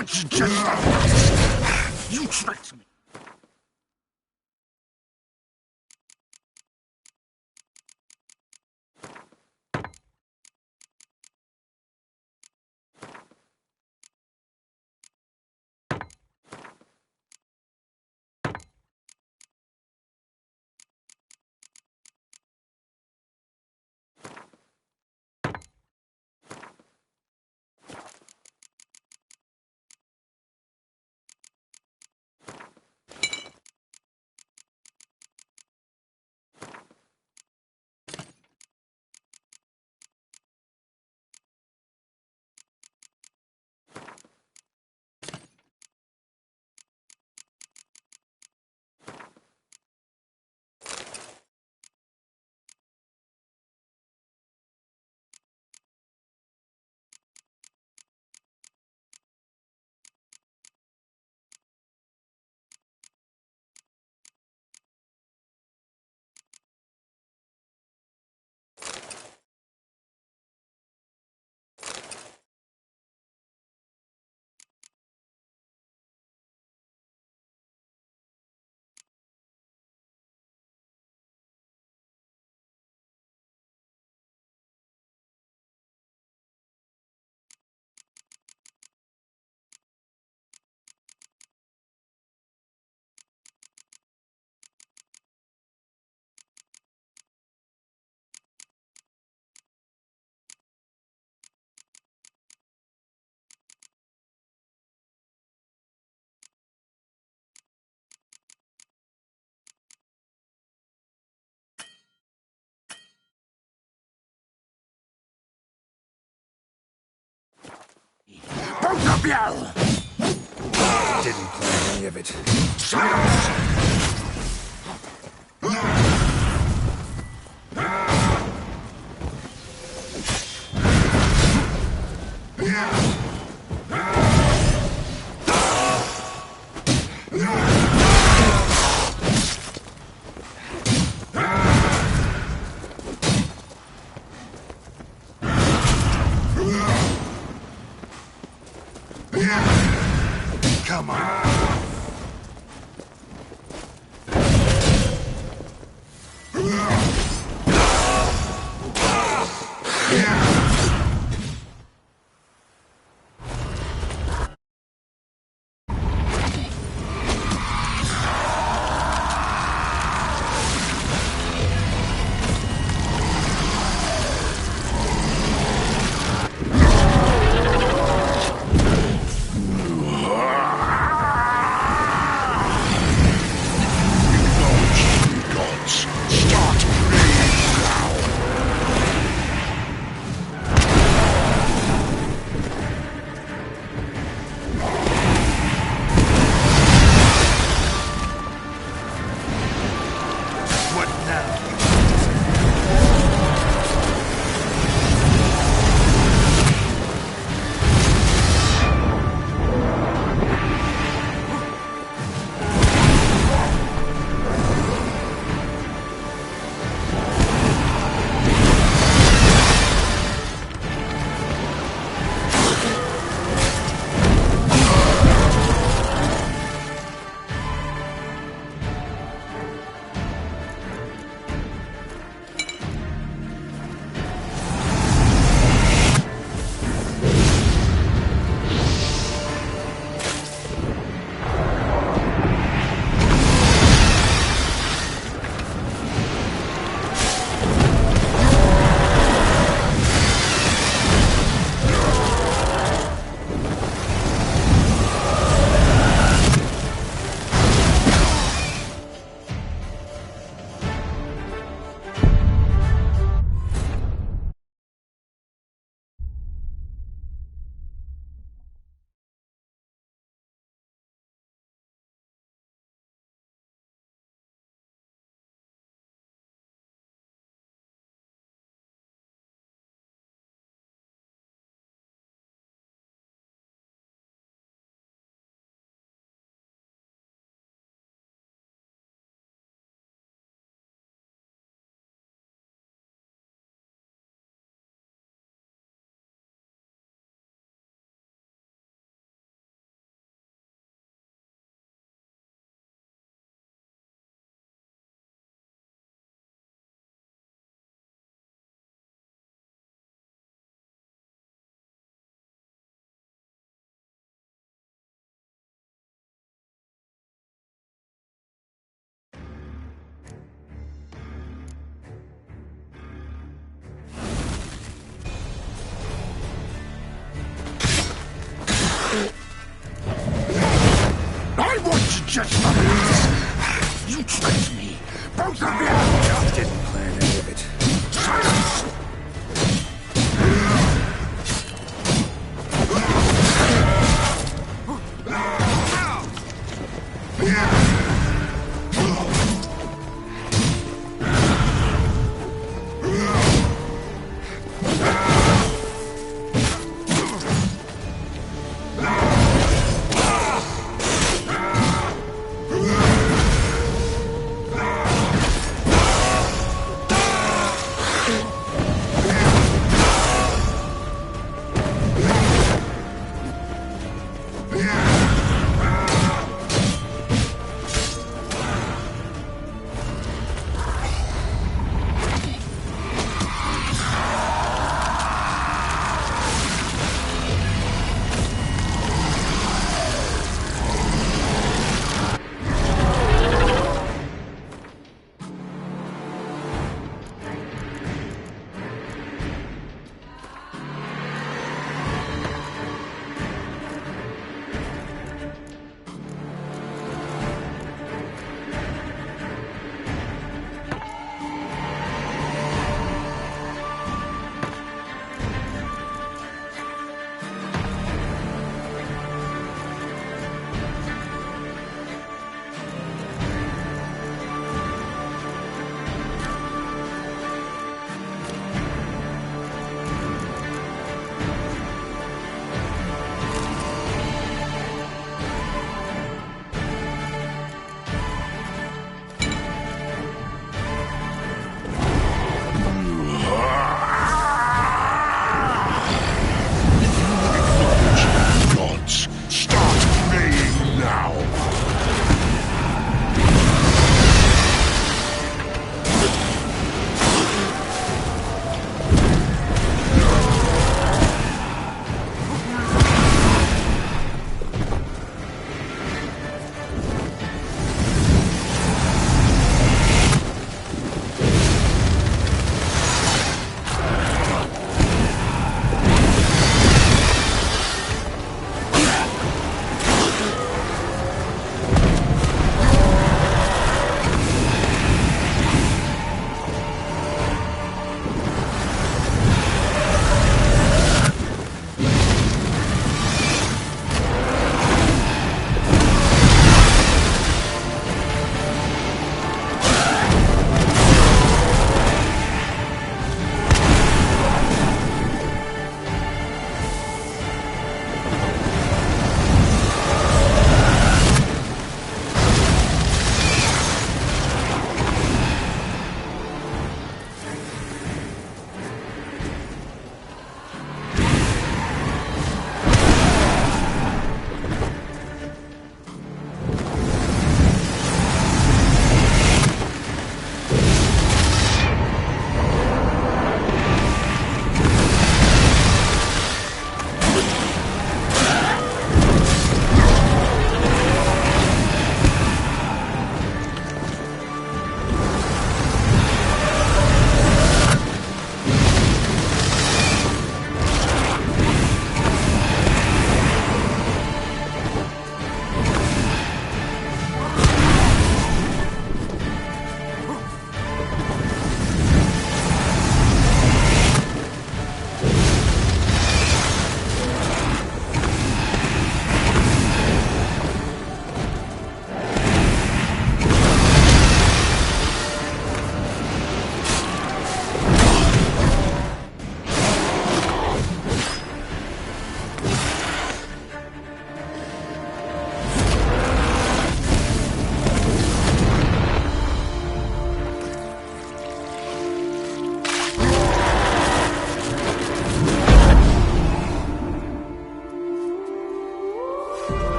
What's just you tricked me. Both of you! Didn't plan any of it. Silence! Come on. I want you just for you tricked me. Both of you. Didn't plan any of it. Silence!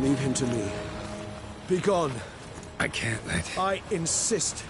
Leave him to me. Be gone. I can't let... I insist.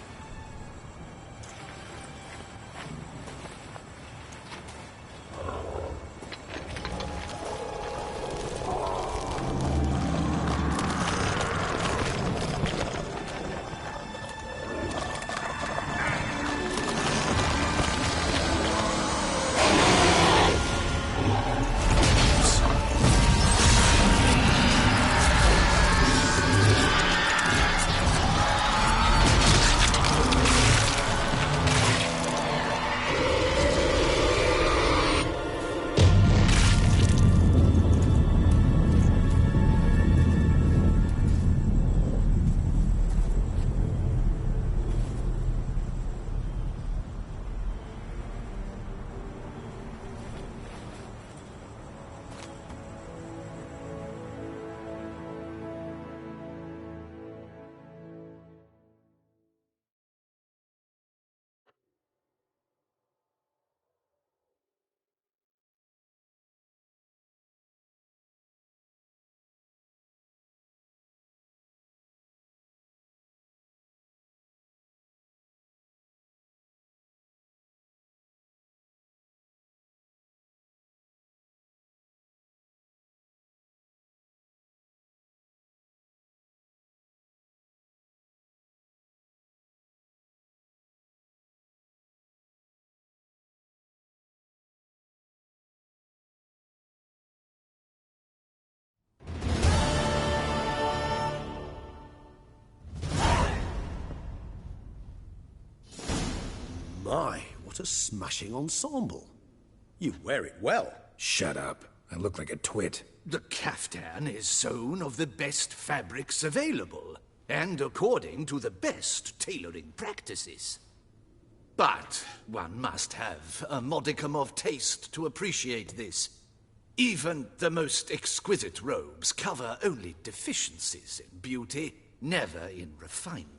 My, what a smashing ensemble. You wear it well. Shut up. I look like a twit. The caftan is sewn of the best fabrics available, and according to the best tailoring practices. But one must have a modicum of taste to appreciate this. Even the most exquisite robes cover only deficiencies in beauty, never in refinement.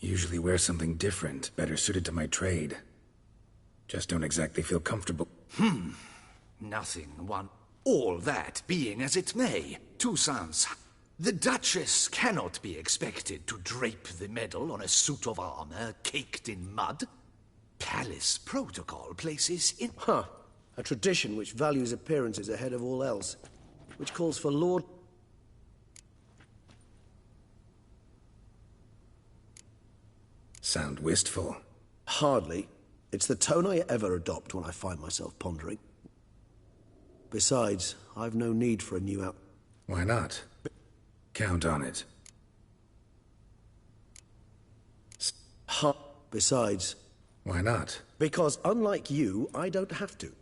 Usually wear something different, better suited to my trade. Just don't exactly feel comfortable. Nothing one. All that being as it may, Toussaint's, the Duchess cannot be expected to drape the medal on a suit of armor caked in mud. Palace protocol places in... Huh. A tradition which values appearances ahead of all else. Which calls for Lord... Sound wistful. Hardly. It's the tone I ever adopt when I find myself pondering. Besides, I've no need for a new out... Why not? Count on it. Besides... Why not? Because unlike you, I don't have to.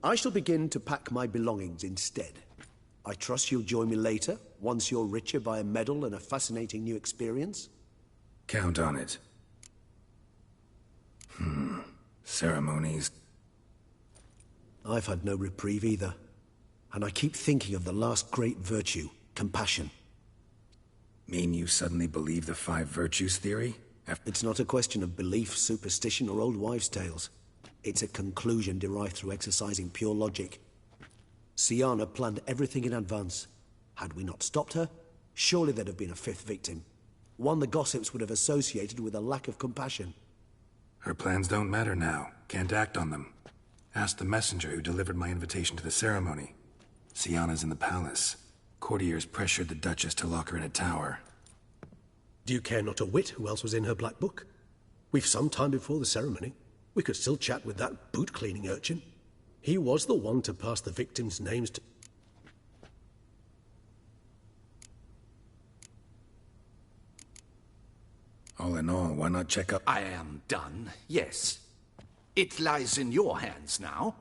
I shall begin to pack my belongings instead. I trust you'll join me later, once you're richer by a medal and a fascinating new experience? Count on it. Ceremonies. I've had no reprieve either. And I keep thinking of the last great virtue, compassion. Mean you suddenly believe the 5 virtues theory? It's not a question of belief, superstition, or old wives' tales. It's a conclusion derived through exercising pure logic. Syanna planned everything in advance. Had we not stopped her, surely there'd have been a 5th victim. One the gossips would have associated with a lack of compassion. Her plans don't matter now. Can't act on them. Ask the messenger who delivered my invitation to the ceremony. Syanna's in the palace. Courtiers pressured the Duchess to lock her in a tower. Do you care not a whit who else was in her black book? We've some time before the ceremony. We could still chat with that boot-cleaning urchin. He was the one to pass the victims' names to... All in all, why not check up? I am done, yes. It lies in your hands now.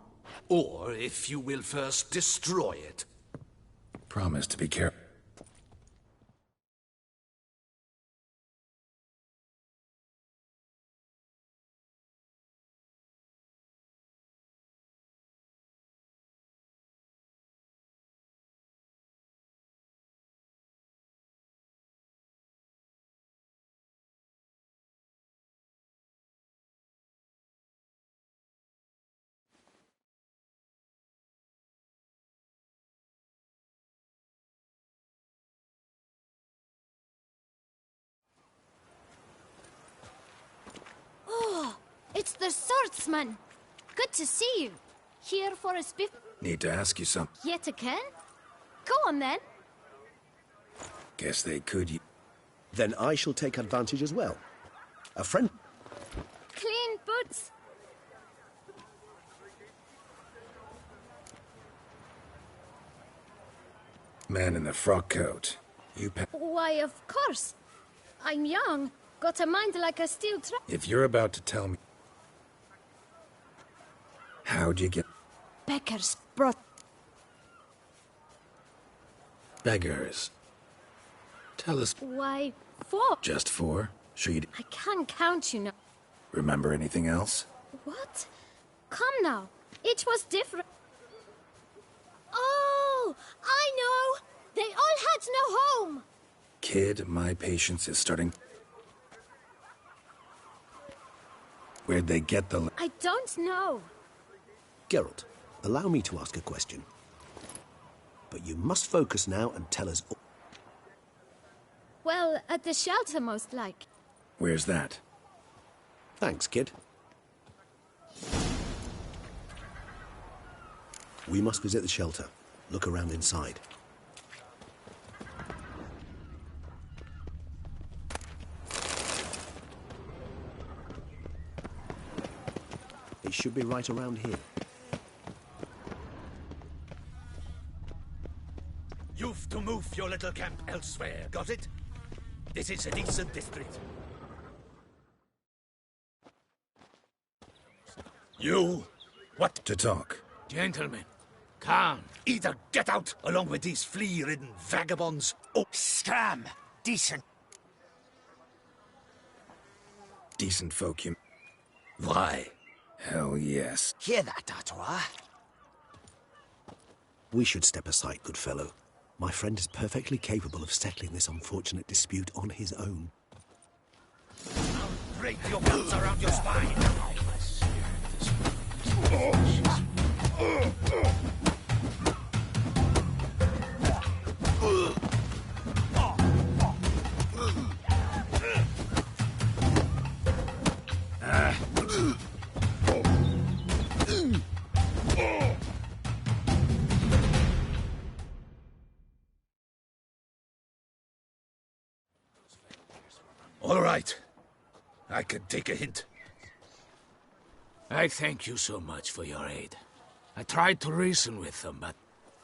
Or if you will first destroy it. Promise to be careful. It's the swordsman. Good to see you. Here for a spiff. Need to ask you something. Yet again? Go on then. Guess they could. Then I shall take advantage as well. A friend... Clean boots. Man in the frock coat. You Why, of course. I'm young. Got a mind like a steel trap. If you're about to tell me... How'd you get... Beggars brought... Beggars. Tell us... Why, 4. Just 4? Sure you... I can't count, you know. Remember anything else? What? Come now. It was different. Oh, I know. They all had no home. Kid, my patience is starting... Where'd they get the... I don't know. Geralt, allow me to ask a question. But you must focus now and tell us all. Well, at the shelter, most like. Where's that? Thanks, kid. We must visit the shelter. Look around inside. It should be right around here. You've to move your little camp elsewhere, got it? This is a decent district. You! What? To talk. Gentlemen, Khan, either get out along with these flea-ridden vagabonds, or scram! Decent. Decent folk, you... Why? Hell yes. Hear that, Artois? We should step aside, good fellow. My friend is perfectly capable of settling this unfortunate dispute on his own. I'll break your guts around your spine! All right. I can take a hint. I thank you so much for your aid. I tried to reason with them, but...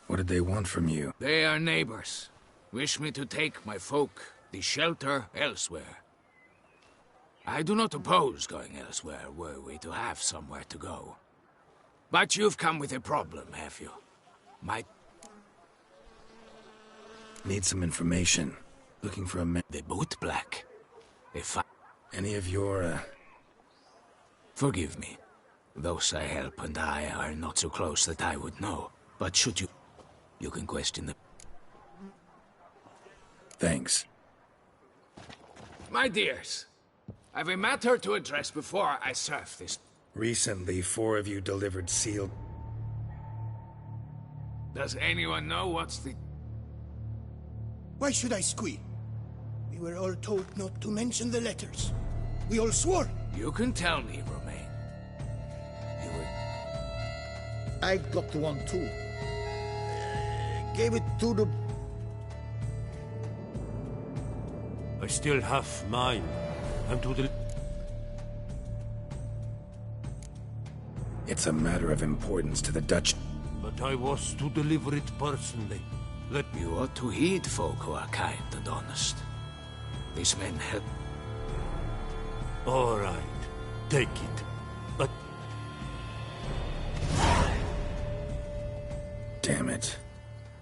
What did they want from you? They are neighbors. Wish me to take my folk, the shelter, elsewhere. I do not oppose going elsewhere, were we to have somewhere to go. But you've come with a problem, have you? Need some information. Looking for a man... The boot black. If I... Any of your, Forgive me. Those I help and I are not so close that I would know. But should you... You can question them. Thanks. My dears, I've a matter to address before I serve this. Recently, 4 of you delivered sealed... Does anyone know what's the... Why should I squeal? We were all told not to mention the letters. We all swore. You can tell me, Romain. You were... I got the one too. Gave it to the... I still have mine. I'm to the... It's a matter of importance to the Dutch. But I was to deliver it personally. Let me... You ought to heed folk who are kind and honest. These men help... All right. Take it. But... Damn it.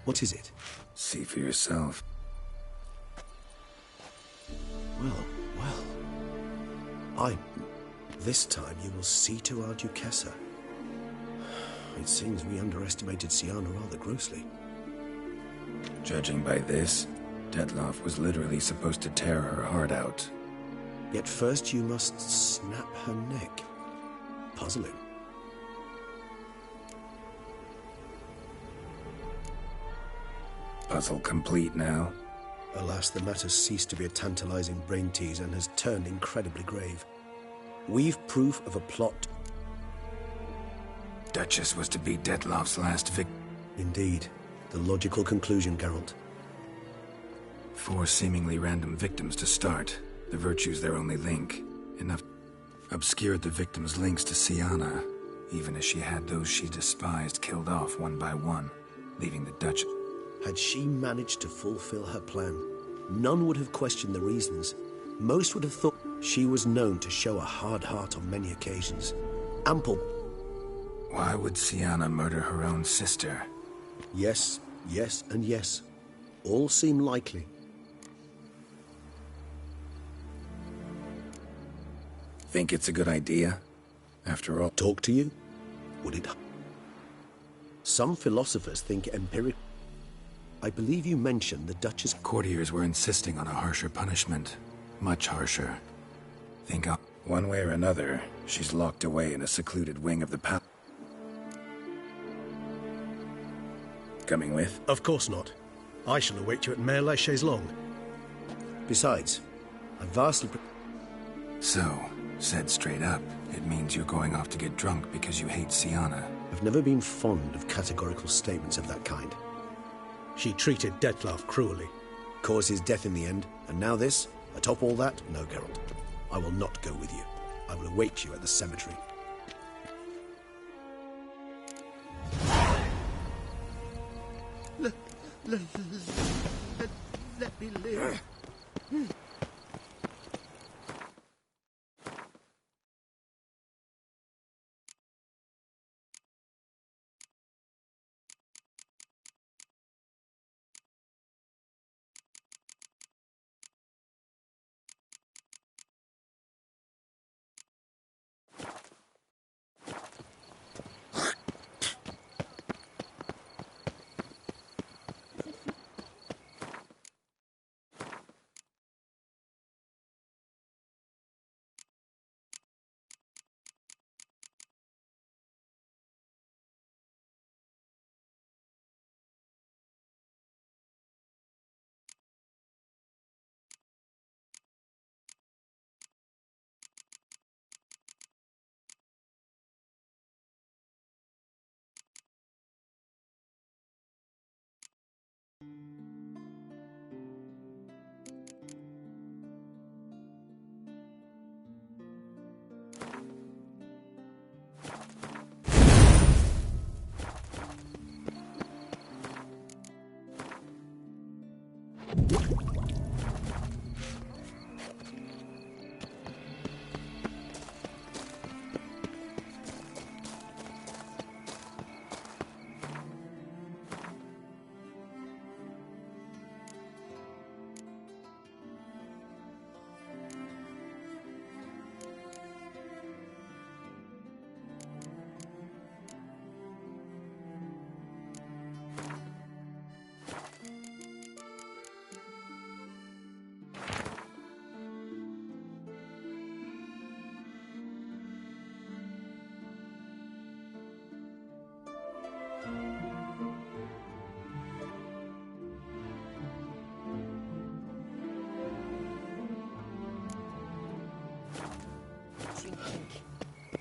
What is it? See for yourself. Well. This time you will see to our Duquesa. It seems we underestimated Syanna rather grossly. Judging by this, Detloff was literally supposed to tear her heart out. Yet first you must snap her neck. Puzzling. Puzzle complete now. Alas, the matter ceased to be a tantalizing brain tease and has turned incredibly grave. We've proof of a plot. Duchess was to be Dettlaff's last victim. Indeed. The logical conclusion, Geralt. 4 seemingly random victims to start. The virtue's their only link. Enough obscured the victims' links to Syanna, even as she had those she despised killed off one by one, leaving the Duchess. Had she managed to fulfill her plan, none would have questioned the reasons. Most would have thought she was known to show a hard heart on many occasions. Ample. Why would Syanna murder her own sister? Yes, yes, and yes. All seem likely. Think it's a good idea? After all... Talk to you? Would it? Some philosophers think empiric... I believe you mentioned the Duchess... Courtiers were insisting on a harsher punishment. Much harsher. Think of... One way or another, she's locked away in a secluded wing of the palace. Coming with? Of course not. I shall await you at Mare la Chaise-Longue. Besides, I vastly... So, said straight up, it means you're going off to get drunk because you hate Syanna. I've never been fond of categorical statements of that kind. She treated Dettlaff cruelly. Caused his death in the end, and now this? Atop all that? No, Geralt. I will not go with you. I will await you at the cemetery. Let me live.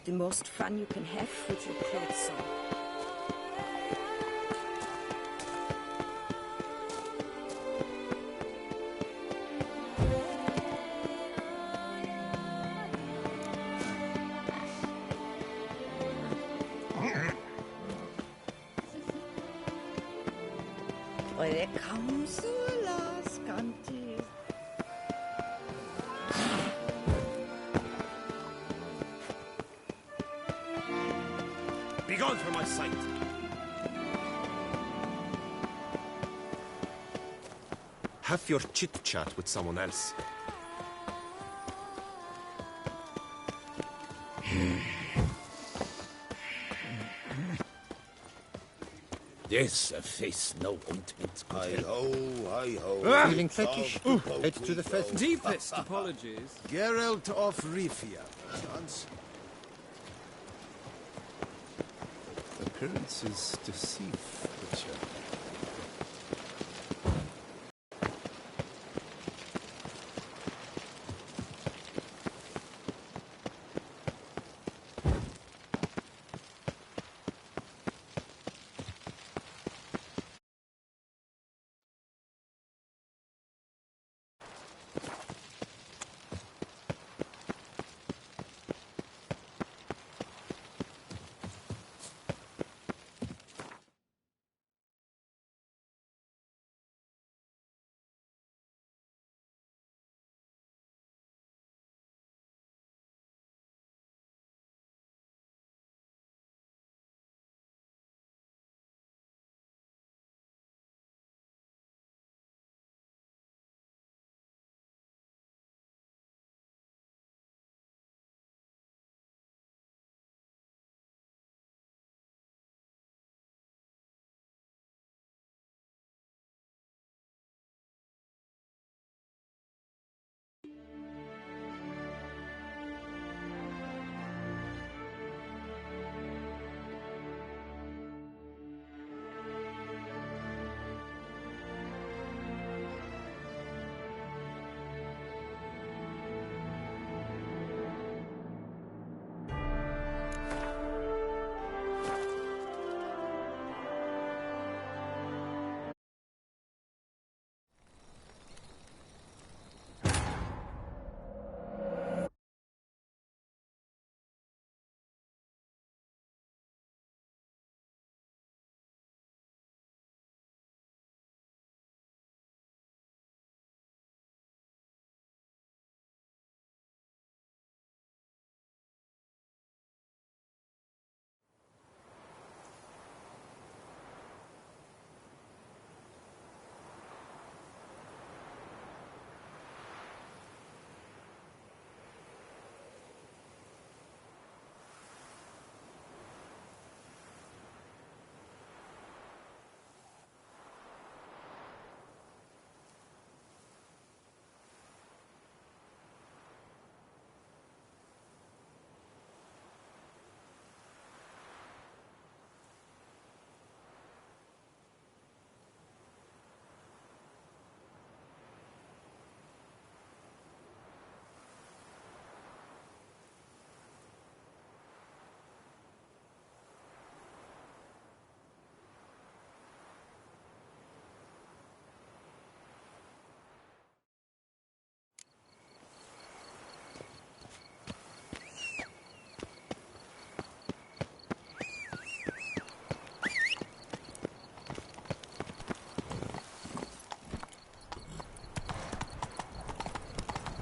The most fun you can have with your clothes on. There comes the last country. Begone from my sight! Have your chit-chat with someone else. This face no ointment. Hi-ho. Feeling fetish? Head to the fest. Deepest apologies. Geralt of Rivia. Chance. Appearances deceive, Witcher.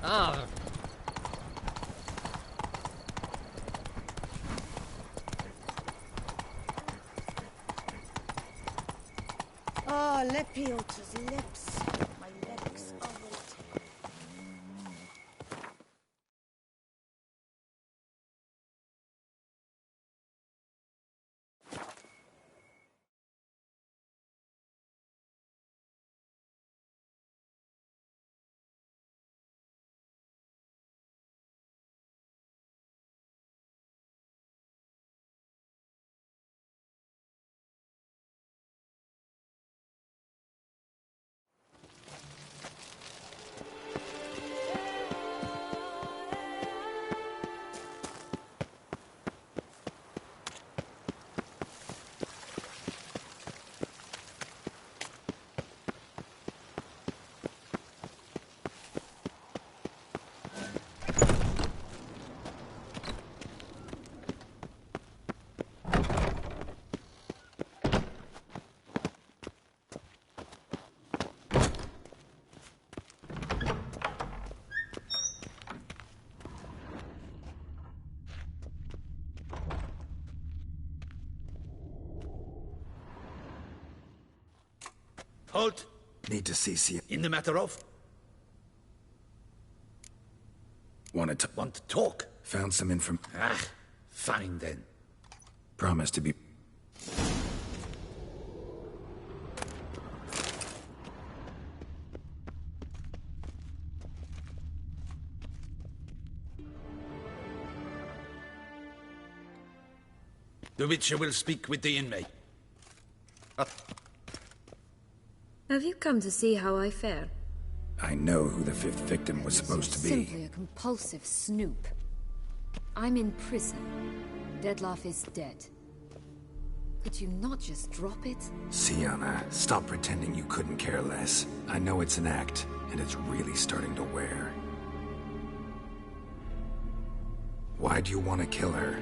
Ah. Oh, Lepiota's lips. My legs are wilted. Halt! Need to see Siana. In the matter of? Want to talk? Found some information. Ah, fine then. Promise to be... The Witcher will speak with the inmate. Have you come to see how I fare? I know who the fifth victim was supposed to be. Simply a compulsive snoop. I'm in prison. Dettlaff is dead. Could you not just drop it? Siana, stop pretending you couldn't care less. I know it's an act, and it's really starting to wear. Why do you want to kill her?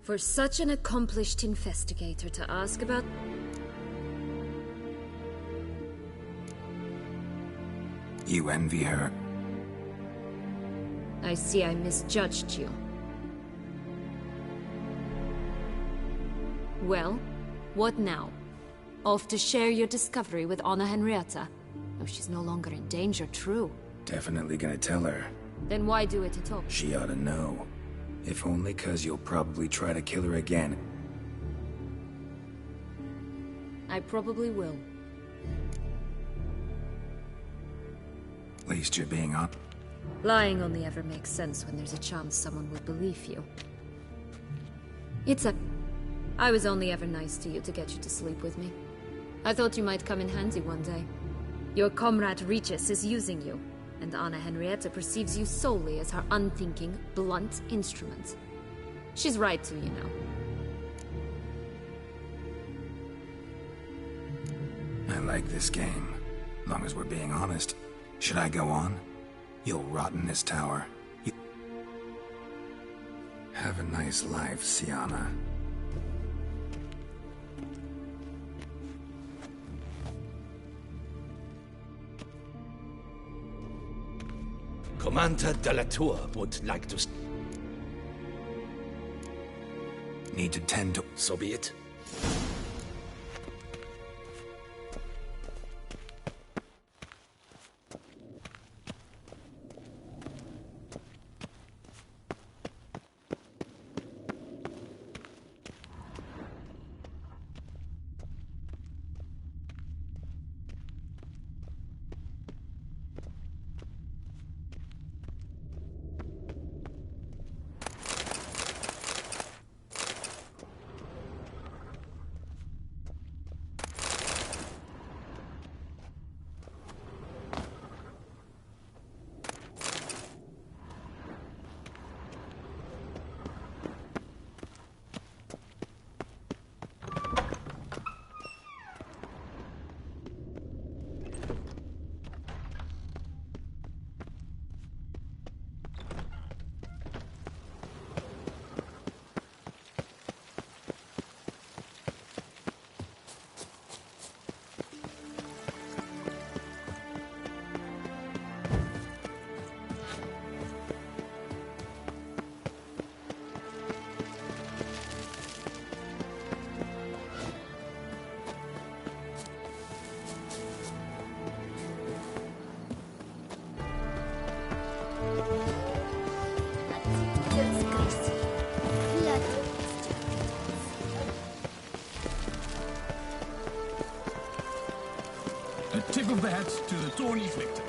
For such an accomplished investigator to ask about... You envy her? I see I misjudged you. Well, what now? Off to share your discovery with Anna Henrietta? Oh, she's no longer in danger, true. Definitely gonna tell her. Then why do it at all? She ought to know. If only 'cause you'll probably try to kill her again. I probably will. At least you're being honest. Lying only ever makes sense when there's a chance someone will believe you. I was only ever nice to you to get you to sleep with me. I thought you might come in handy one day. Your comrade Regis is using you, and Anna Henrietta perceives you solely as her unthinking, blunt instrument. She's right to, you know. I like this game. Long as we're being honest. Should I go on? You'll rot in this tower. Have a nice life, Siana. Commander de la Tour would like to... Need to tend to... So be it. A tip of the hat to the Tawny Victor.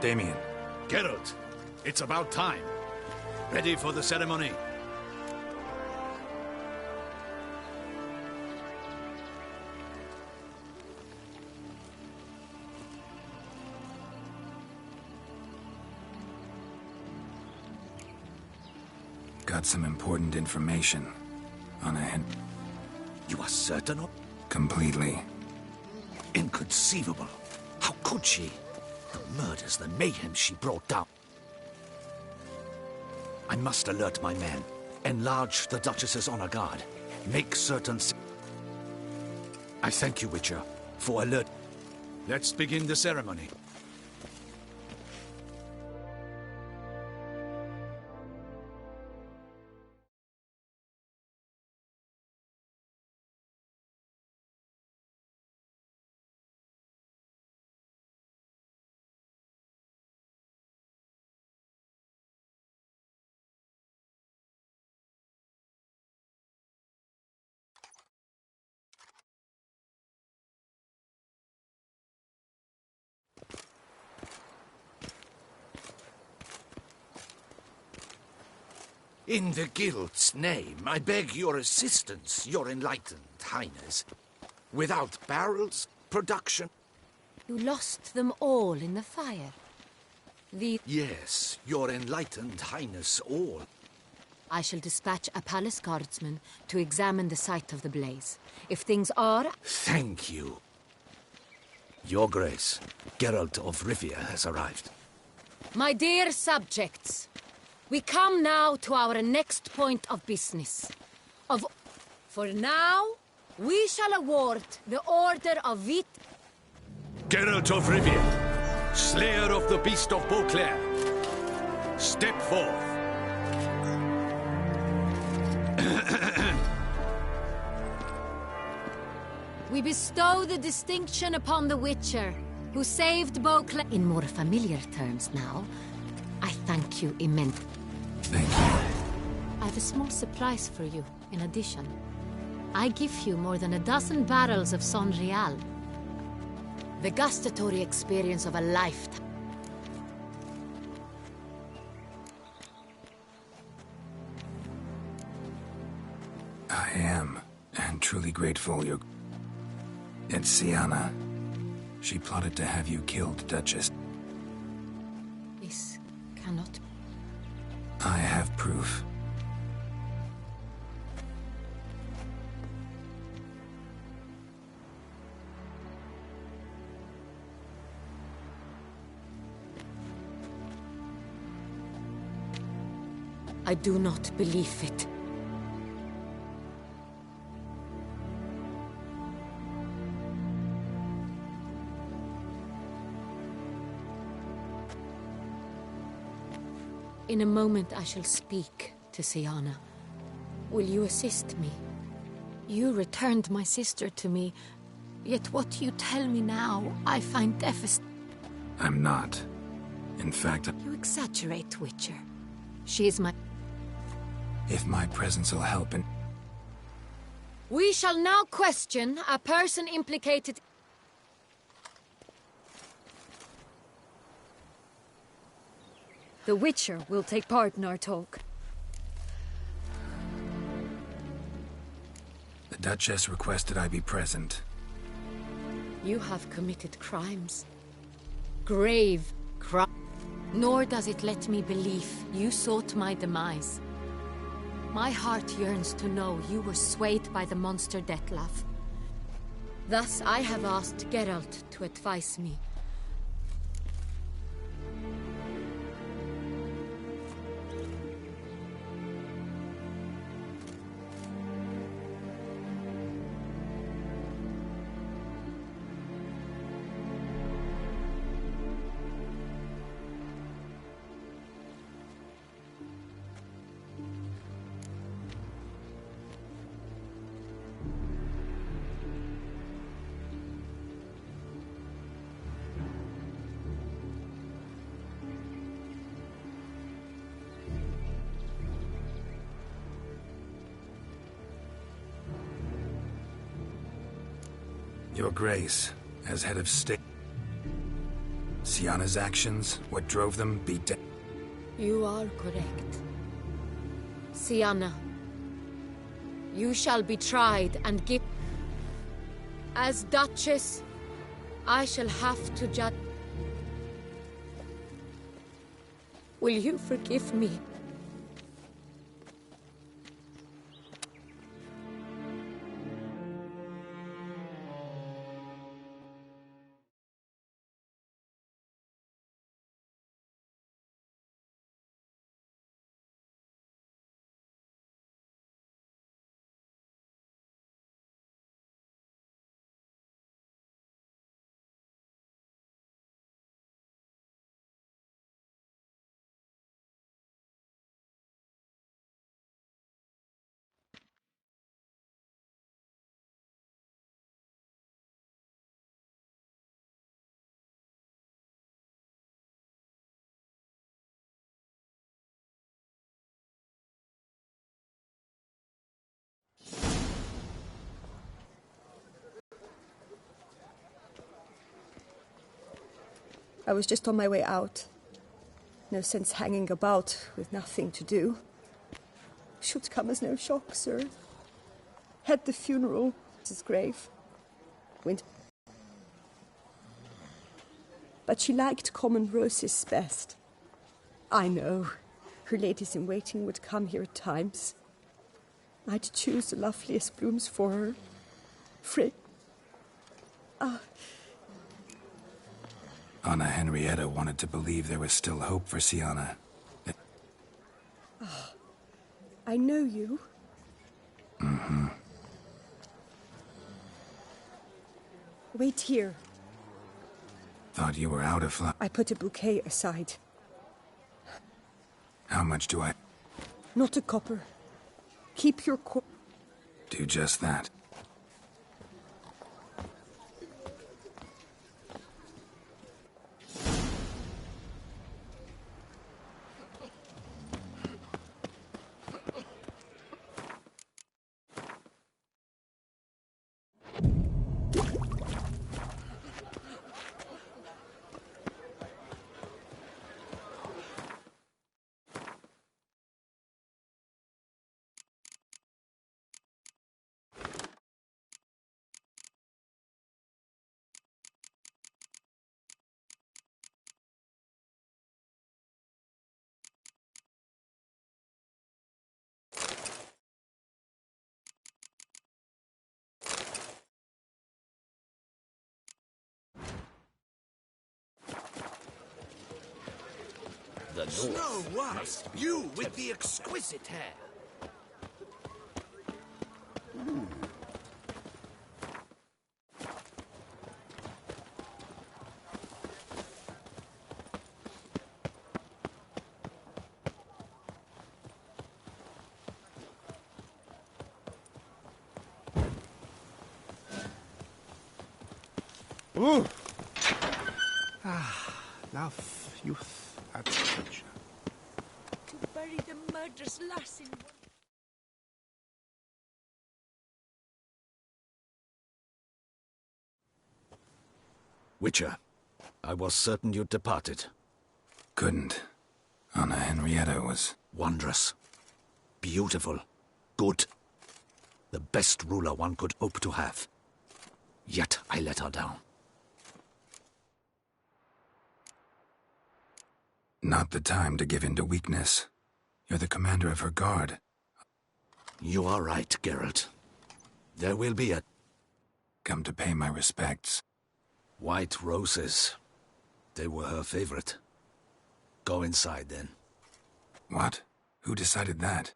Damien. Geralt, it's about time. Ready for the ceremony? Got some important information. Anna Hen... You are certain of? Completely. Inconceivable. How could she? The murders, the mayhem she brought down. I must alert my men. Enlarge the Duchess's honor guard. Make certain... I thank you, Witcher, for alert... Let's begin the ceremony. In the Guild's name, I beg your assistance, your enlightened highness. Without barrels, production... You lost them all in the fire. Yes, your enlightened highness, all. I shall dispatch a palace guardsman to examine the site of the blaze. If things are... Thank you. Your Grace, Geralt of Rivia has arrived. My dear subjects, we come now to our next point of business. For now, we shall award the Order of Vit... Geralt of Rivia, Slayer of the Beast of Beauclair, step forth. We bestow the distinction upon the Witcher, who saved Beauclair. In more familiar terms now, I thank you immensely. Thank you. I have a small surprise for you, in addition. I give you more than a dozen barrels of Sonreal. The gustatory experience of a lifetime. I am, and truly grateful you're... It's Syanna. She plotted to have you killed, Duchess. This cannot be. I have proof. I do not believe it. In a moment I shall speak to Syanna. Will you assist me? You returned my sister to me, yet what you tell me now, I find devastating. I'm not. In fact... You exaggerate, Witcher. She is my... If my presence will help in... We shall now question a person implicated... The Witcher will take part in our talk. The Duchess requested I be present. You have committed crimes. Grave crimes. Nor does it let me believe you sought my demise. My heart yearns to know you were swayed by the monster Dettlaff. Thus I have asked Geralt to advise me. Your Grace, as head of state, Syanna's actions, what drove them, beat down. You are correct. Syanna, you shall be tried and give... As Duchess, I shall have to judge... Will you forgive me? I was just on my way out. No sense hanging about with nothing to do. Should come as no shock, sir. Had the funeral, Mrs. Grave. Went. But she liked common roses best. I know. Her ladies-in-waiting would come here at times. I'd choose the loveliest blooms for her. Anna Henrietta wanted to believe there was still hope for Syanna. I know you. Mm-hmm. Wait here. Thought you were out of luck. I put a bouquet aside. How much do I... Not a copper. Keep your Do just that. The Snow White, you with the exquisite hair. Ooh. Love, youth, adventure. To bury the murderous lass in one... Witcher, I was certain you'd departed. Couldn't. Anna Henrietta was... Wondrous. Beautiful. Good. The best ruler one could hope to have. Yet I let her down. Not the time to give in to weakness. You're the commander of her guard. You are right, Geralt. There will be a... Come to pay my respects. White roses. They were her favorite. Go inside, then. What? Who decided that?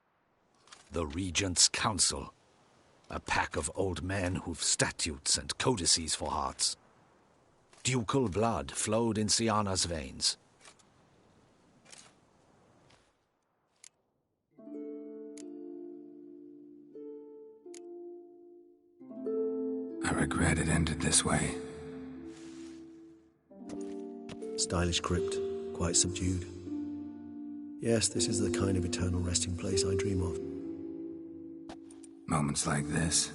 The Regent's Council. A pack of old men who've statutes and codices for hearts. Ducal blood flowed in Syanna's veins. I regret it ended this way. Stylish crypt, quite subdued. Yes, this is the kind of eternal resting place I dream of. Moments like this,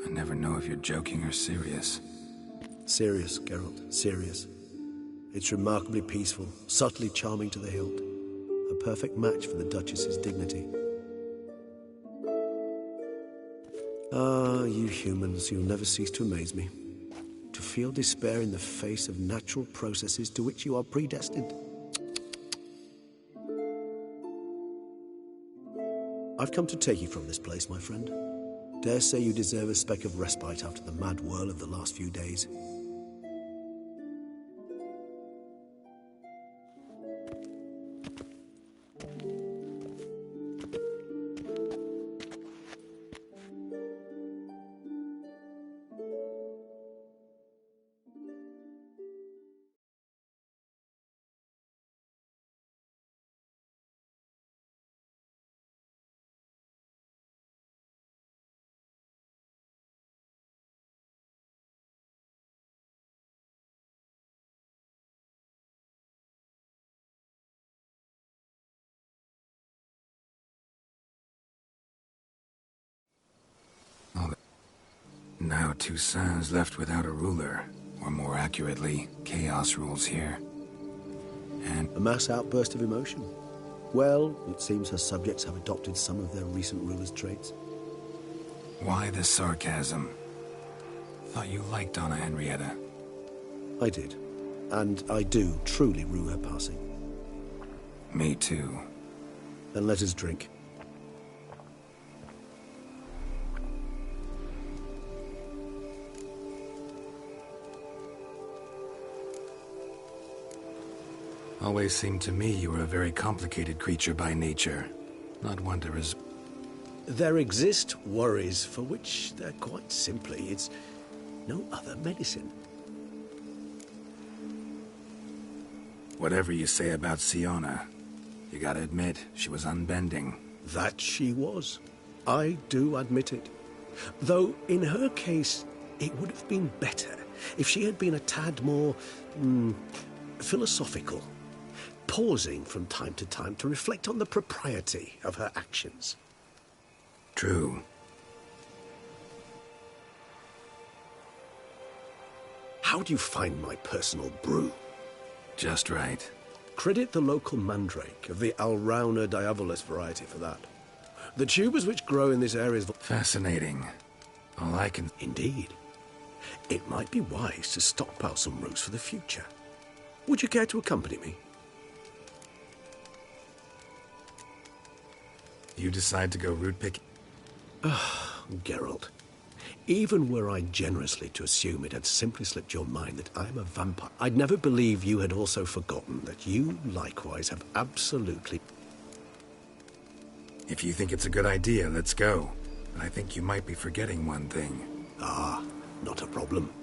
I never know if you're joking or serious. Serious, Geralt, serious. It's remarkably peaceful, subtly charming to the hilt. A perfect match for the Duchess's dignity. Ah, you humans, you'll never cease to amaze me. To feel despair in the face of natural processes to which you are predestined. I've come to take you from this place, my friend. Dare say you deserve a speck of respite after the mad whirl of the last few days. Now Toussaint's left without a ruler, or more accurately, chaos rules here. And a mass outburst of emotion. Well, it seems her subjects have adopted some of their recent ruler's traits. Why the sarcasm? Thought you liked Donna Henrietta. I did. And I do truly rue her passing. Me too. Then let us drink. Always seemed to me you were a very complicated creature by nature. Not one to There exist worries for which they're quite simply, it's no other medicine. Whatever you say about Syanna, you gotta admit, she was unbending. That she was. I do admit it. Though, in her case, it would have been better if she had been a tad more philosophical, pausing from time to time to reflect on the propriety of her actions. True. How do you find my personal brew? Just right. Credit the local mandrake of the Alrauna diabolus variety for that. The tubers which grow in this area is... Fascinating. All I can... Indeed. It might be wise to stockpile some roots for the future. Would you care to accompany me? You decide to go root picking? Ah, Geralt. Even were I generously to assume it had simply slipped your mind that I am a vampire, I'd never believe you had also forgotten that you likewise have absolutely... If you think it's a good idea, let's go. But I think you might be forgetting one thing. Ah, not a problem.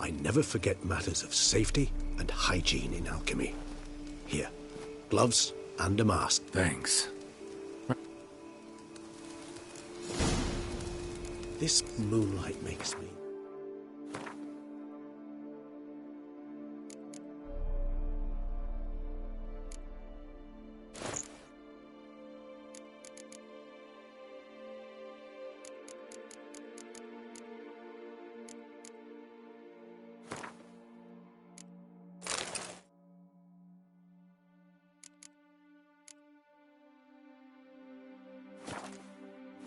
I never forget matters of safety and hygiene in alchemy. Here, gloves and a mask. Thanks. This moonlight makes me...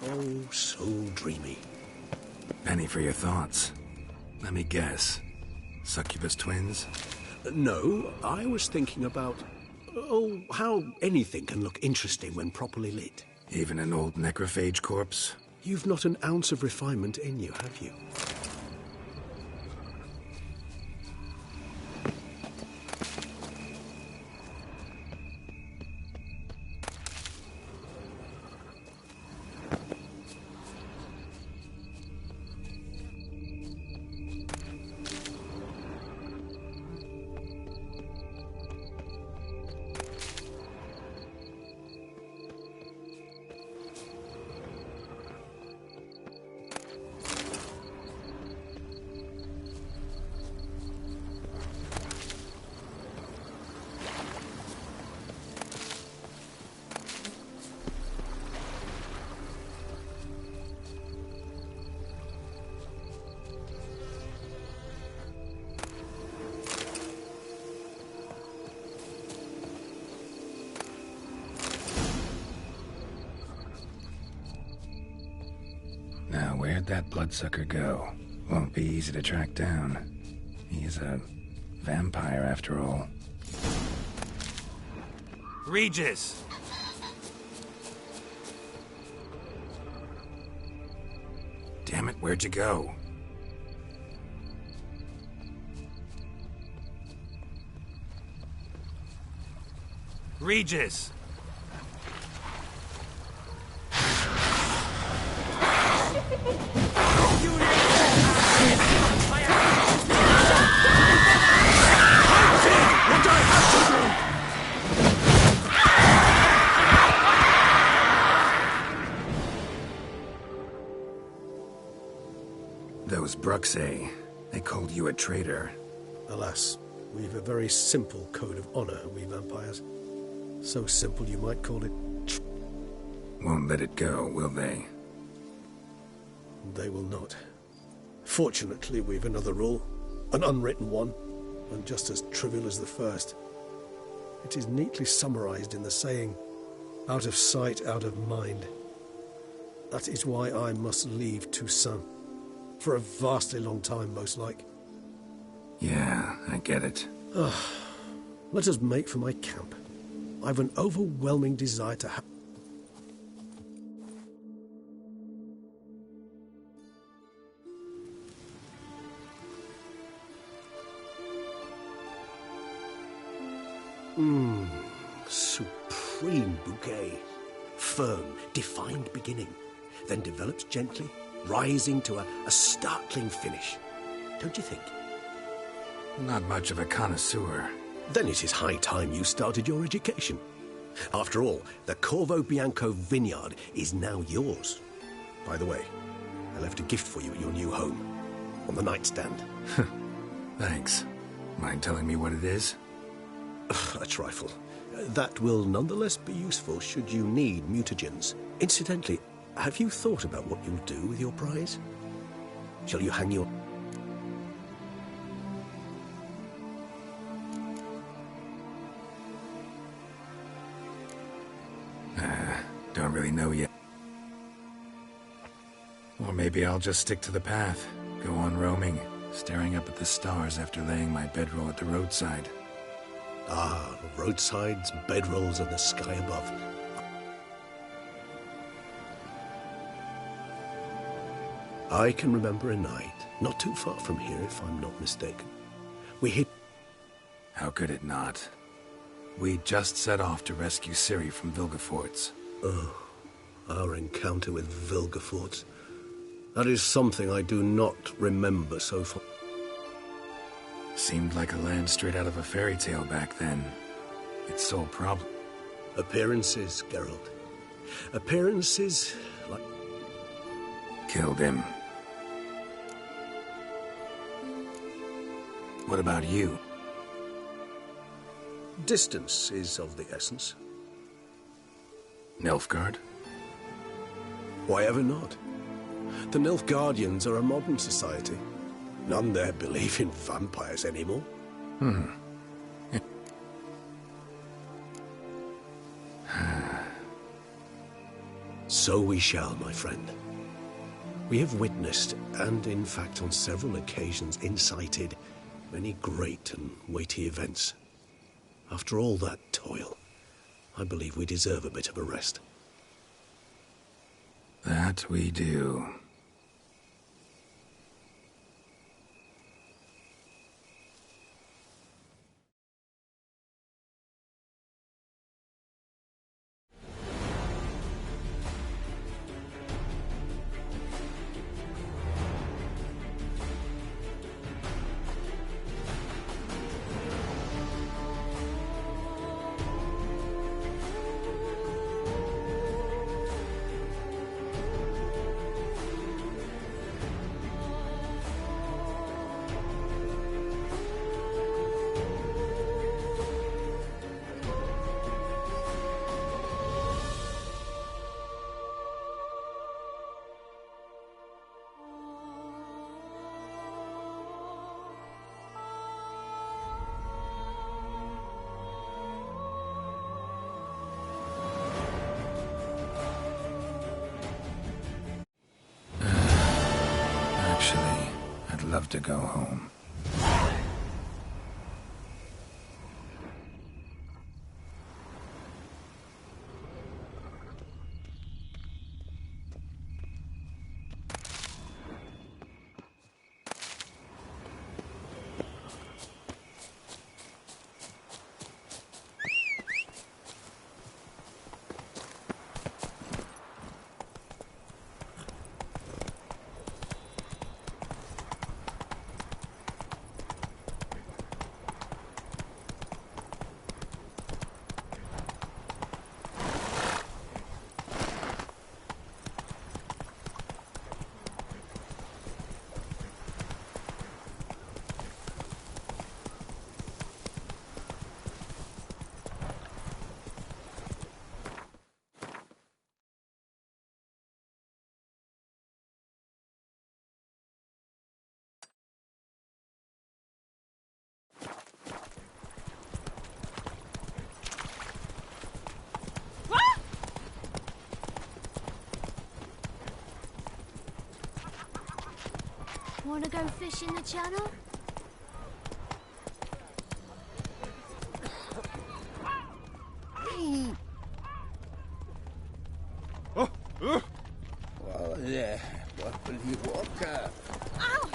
Oh, so dreamy. Penny for your thoughts. Let me guess. Succubus twins? No, I was thinking about... Oh, how anything can look interesting when properly lit. Even an old necrophage corpse? You've not an ounce of refinement in you, have you? Where'd that bloodsucker go? Won't be easy to track down. He's a vampire after all. Regis! Damn it, where'd you go? Regis! Those Bruxae, they called you a traitor. Alas, we've a very simple code of honor, we vampires. So simple you might call it... Won't let it go, will they? They will not. Fortunately, we've another rule. An unwritten one, and just as trivial as the first. It is neatly summarized in the saying, out of sight, out of mind. That is why I must leave Toussaint. For a vastly long time, most like. Yeah, I get it. Let us make for my camp. I've an overwhelming desire to have... Supreme bouquet. Firm, defined beginning. Then develops gently, rising to a startling finish. Don't you think? Not much of a connoisseur. Then it is high time you started your education. After all, the Corvo Bianco vineyard is now yours. By the way, I left a gift for you at your new home. On the nightstand. Thanks. Mind telling me what it is? A trifle. That will nonetheless be useful should you need mutagens. Incidentally, have you thought about what you'll do with your prize? Shall you hang your... Don't really know yet. Or maybe I'll just stick to the path. Go on roaming, staring up at the stars after laying my bedroll at the roadside. Ah, roadsides, bedrolls, and the sky above. I can remember a night, not too far from here if I'm not mistaken. We hit... How could it not? We just set off to rescue Ciri from Vilgefortz. Oh, our encounter with Vilgefortz. That is something I do not remember so far. Seemed like a land straight out of a fairy tale back then. Its sole problem... Appearances, Geralt. Appearances like... Killed him. What about you? Distance is of the essence. Nilfgaard? Why ever not? The Nilfgaardians are a modern society. None there believe in vampires anymore. So we shall, my friend. We have witnessed, and in fact on several occasions incited, many great and weighty events. After all that toil, I believe we deserve a bit of a rest. That we do. love to go home. Wanna go fish in the channel? Well, yeah. What will you walk up? Ow!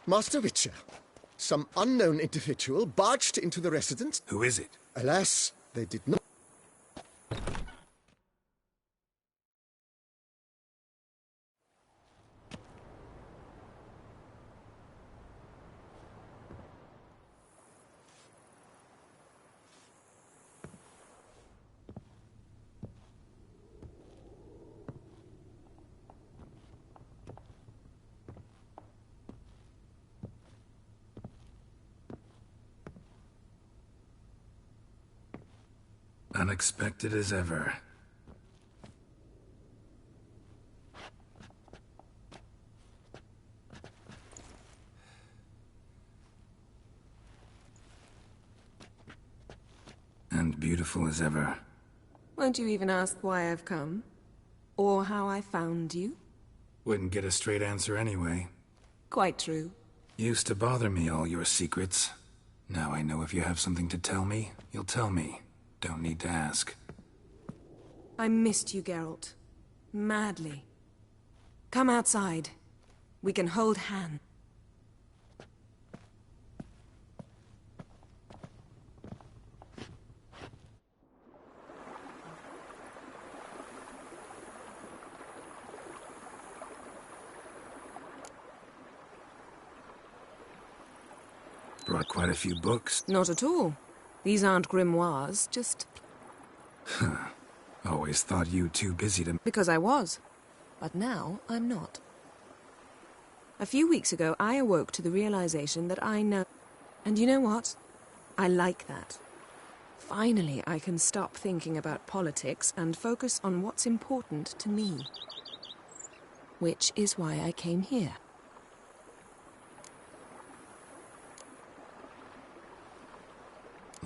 Master Witcher, some unknown individual barged into the residence. Who is it? Alas, they did not. Unexpected as ever. And beautiful as ever. Won't you even ask why I've come? Or how I found you? Wouldn't get a straight answer anyway. Quite true. Used to bother me, all your secrets. Now I know if you have something to tell me, you'll tell me. Don't need to ask. I missed you, Geralt. Madly. Come outside. We can hold hands. Brought quite a few books. Not at all. These aren't grimoires, just... Always thought you too busy to... Because I was. But now, I'm not. A few weeks ago, I awoke to the realization that I know... And you know what? I like that. Finally, I can stop thinking about politics and focus on what's important to me. Which is why I came here.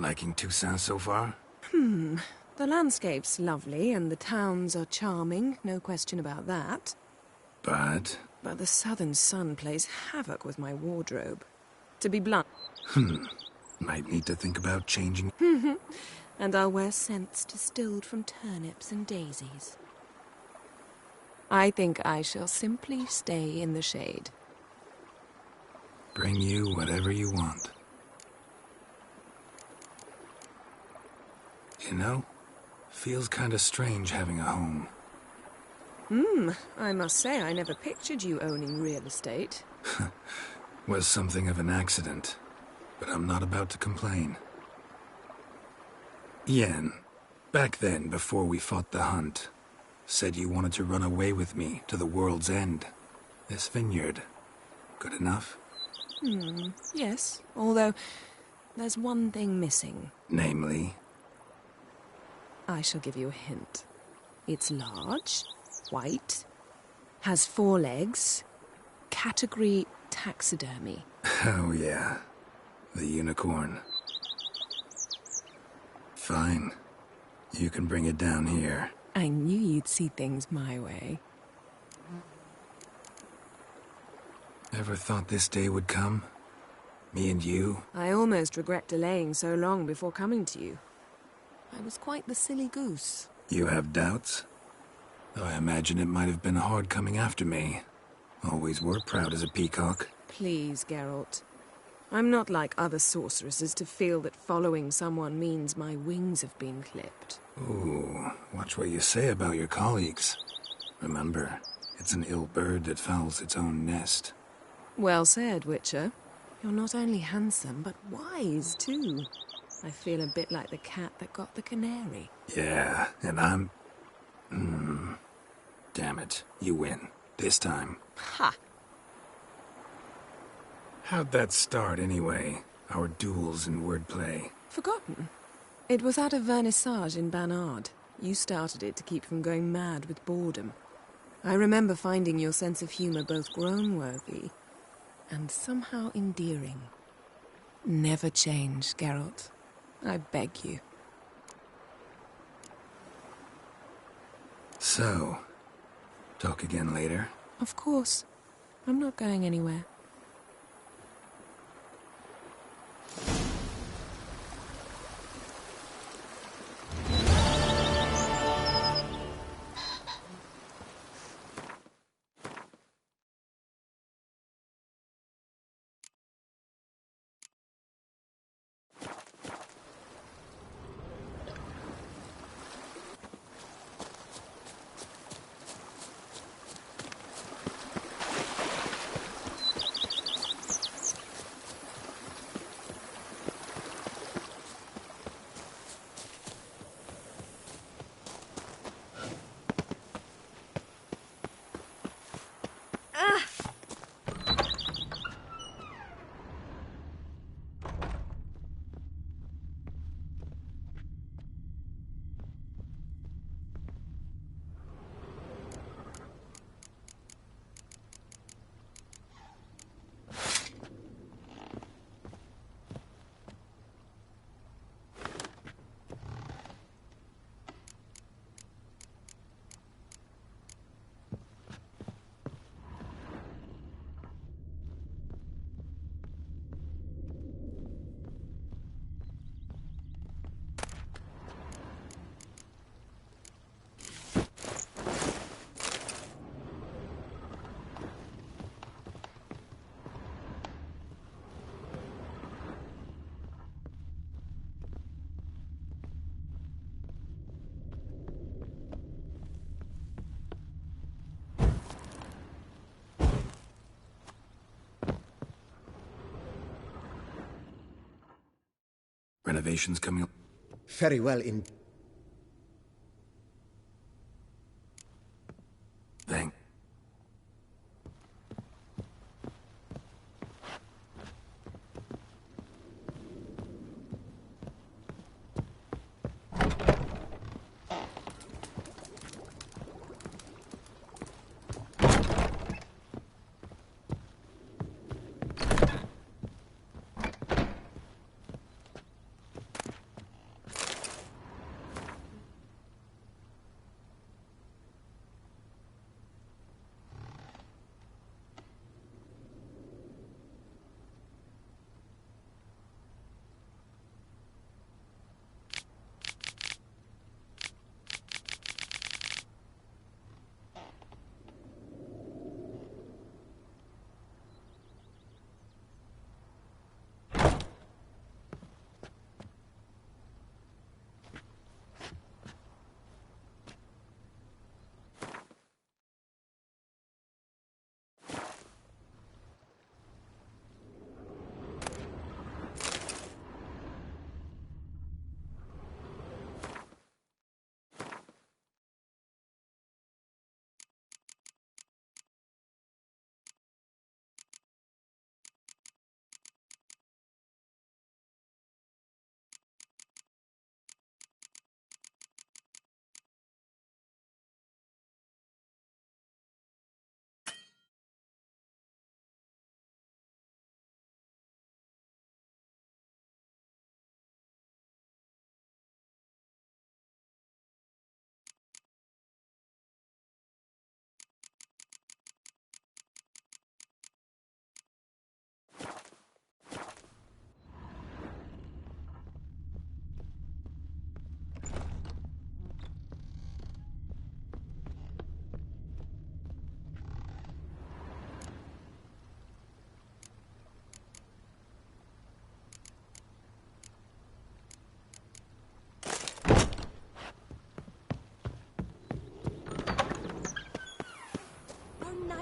Liking Toussaint so far? The landscape's lovely and the towns are charming, no question about that. But the southern sun plays havoc with my wardrobe. To be blunt. Might need to think about changing. And I'll wear scents distilled from turnips and daisies. I think I shall simply stay in the shade. Bring you whatever you want. You know, feels kinda strange having a home. I must say I never pictured you owning real estate. Was something of an accident, but I'm not about to complain. Yen, back then, before we fought the hunt, said you wanted to run away with me to the world's end. This vineyard, good enough? Yes, although there's one thing missing. Namely? I shall give you a hint. It's large, white, has 4 legs, category taxidermy. Oh yeah, the unicorn. Fine. You can bring it down here. I knew you'd see things my way. Ever thought this day would come? Me and you? I almost regret delaying so long before coming to you. I was quite the silly goose. You have doubts? Though I imagine it might have been hard coming after me. Always were proud as a peacock. Please, Geralt. I'm not like other sorceresses to feel that following someone means my wings have been clipped. Ooh, watch what you say about your colleagues. Remember, it's an ill bird that fouls its own nest. Well said, Witcher. You're not only handsome, but wise, too. I feel a bit like the cat that got the canary. Yeah, and I'm... Damn it, you win. This time. Ha! How'd that start, anyway? Our duels and wordplay. Forgotten. It was at a vernissage in Banard. You started it to keep from going mad with boredom. I remember finding your sense of humor both groan-worthy and somehow endearing. Never change, Geralt. I beg you. So, talk again later? Of course. I'm not going anywhere. Renovations coming up. Very well in... Thank.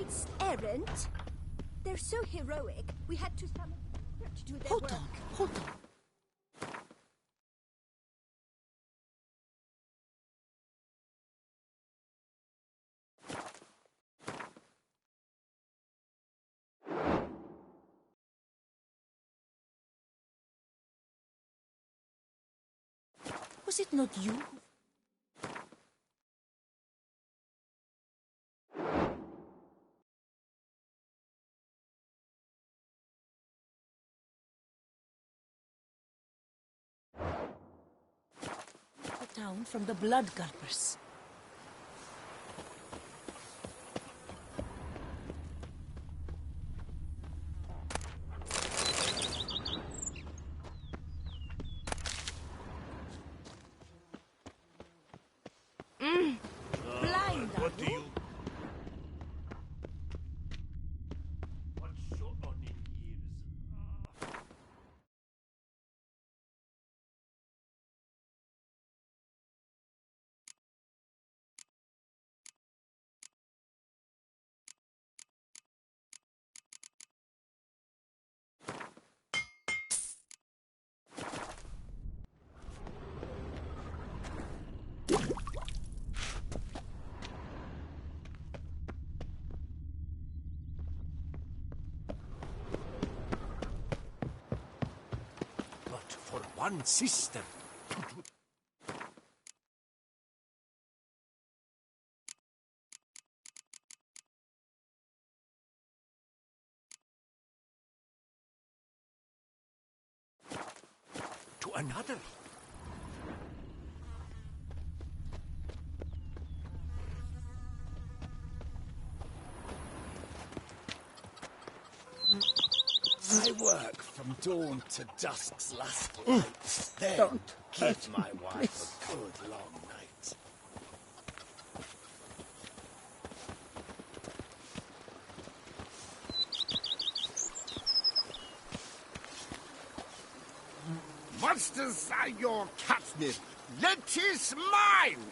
knights errant. They're so heroic, we had to summon to do their work. Hold on. Was it not you? The town from the Blood Gulpers. Blind. What do you... What's your on in years? But for one system. To another. I work from dawn to dusk's last light. Then Don't give my wife a good long night. Must desire your catnip. Let is mine!